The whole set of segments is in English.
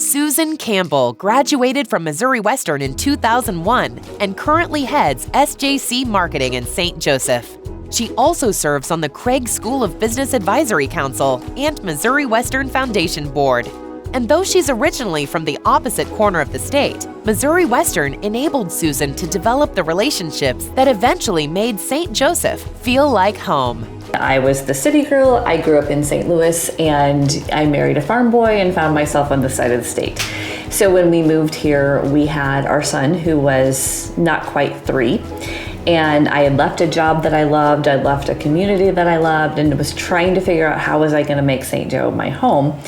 Susan Campbell graduated from Missouri Western in 2001 and currently heads SJC Marketing in St. Joseph. She also serves on the Craig School of Business Advisory Council and Missouri Western Foundation Board. And though she's originally from the opposite corner of the state, Missouri Western enabled Susan to develop the relationships that eventually made St. Joseph feel like home. I was the city girl. I grew up in St. Louis, and I married a farm boy and found myself on this side of the state. So when we moved here, we had our son, who was not quite 3. And I had left a job that I loved. I'd left a community that I loved, and was trying to figure out how was I going to make St. Joe my home.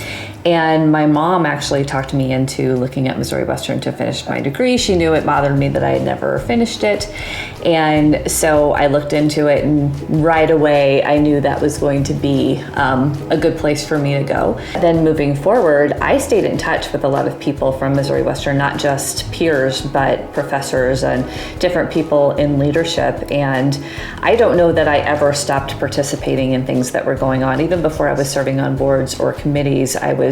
And my mom actually talked me into looking at Missouri Western to finish my degree. She knew it bothered me that I had never finished it. And so I looked into it, and right away I knew that was going to be a good place for me to go. Then moving forward, I stayed in touch with a lot of people from Missouri Western, not just peers, but professors and different people in leadership. And I don't know that I ever stopped participating in things that were going on. Even before I was serving on boards or committees, I was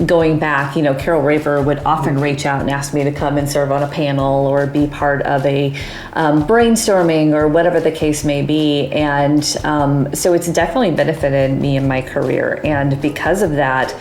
going back. Carol Raver would often reach out and ask me to come and serve on a panel or be part of a brainstorming or whatever the case may be. And so it's definitely benefited me in my career. And because of that,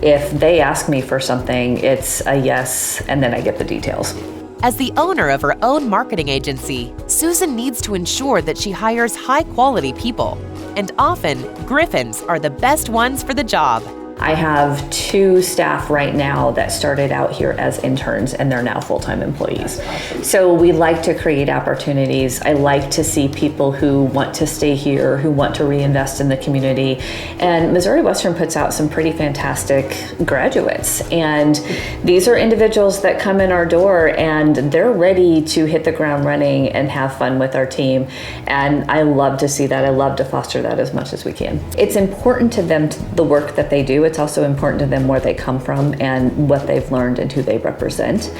if they ask me for something, it's a yes, and then I get the details. As the owner of her own marketing agency, Susan needs to ensure that she hires high-quality people. And often, Griffons are the best ones for the job. I have 2 staff right now that started out here as interns, and they're now full-time employees. So we like to create opportunities. I like to see people who want to stay here, who want to reinvest in the community. And Missouri Western puts out some pretty fantastic graduates. And these are individuals that come in our door and they're ready to hit the ground running and have fun with our team. And I love to see that. I love to foster that as much as we can. It's important to them, the work that they do. It's also important to them where they come from and what they've learned and who they represent.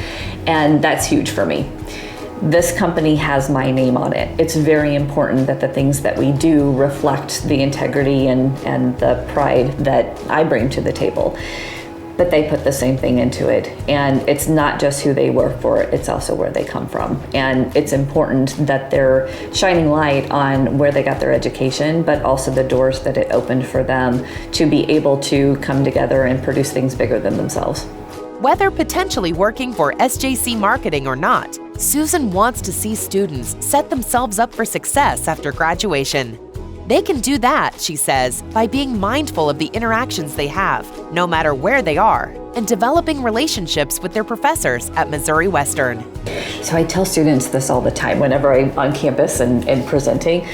And that's huge for me. This company has my name on it. It's very important that the things that we do reflect the integrity and the pride that I bring to the table. But they put the same thing into it. And it's not just who they work for, it's also where they come from. And it's important that they're shining light on where they got their education, but also the doors that it opened for them to be able to come together and produce things bigger than themselves. Whether potentially working for SJC Marketing or not, Susan wants to see students set themselves up for success after graduation. They can do that, she says, by being mindful of the interactions they have, no matter where they are, and developing relationships with their professors at Missouri Western. So I tell students this all the time whenever I'm on campus and presenting.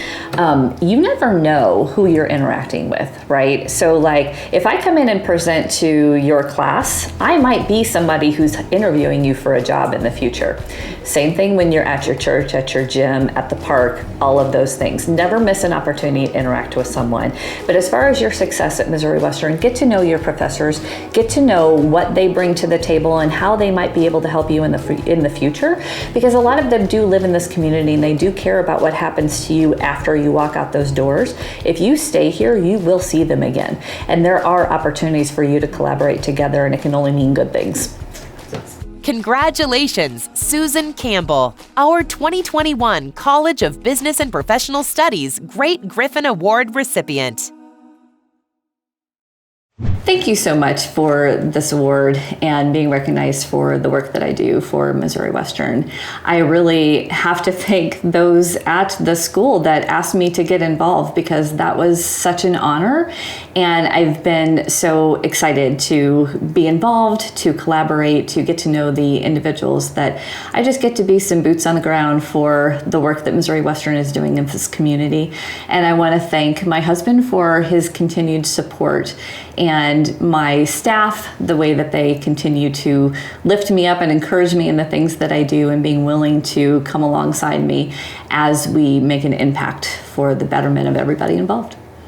You never know who you're interacting with, right? So like if I come in and present to your class, I might be somebody who's interviewing you for a job in the future. Same thing when you're at your church, at your gym, at the park, all of those things. Never miss an opportunity to interact with someone. But as far as your success at Missouri Western, get to know your professors, get to know what they bring to the table and how they might be able to help you in the future, because a lot of them do live in this community and they do care about what happens to you after you walk out those doors. If you stay here, you will see them again. And there are opportunities for you to collaborate together, and it can only mean good things. Congratulations, Susan Campbell, our 2021 College of Business and Professional Studies Great Griffon Award recipient. Thank you so much for this award and being recognized for the work that I do for Missouri Western. I really have to thank those at the school that asked me to get involved, because that was such an honor. And I've been so excited to be involved, to collaborate, to get to know the individuals, that I just get to be some boots on the ground for the work that Missouri Western is doing in this community. And I want to thank my husband for his continued support, and my staff, the way that they continue to lift me up and encourage me in the things that I do, and being willing to come alongside me as we make an impact for the betterment of everybody involved.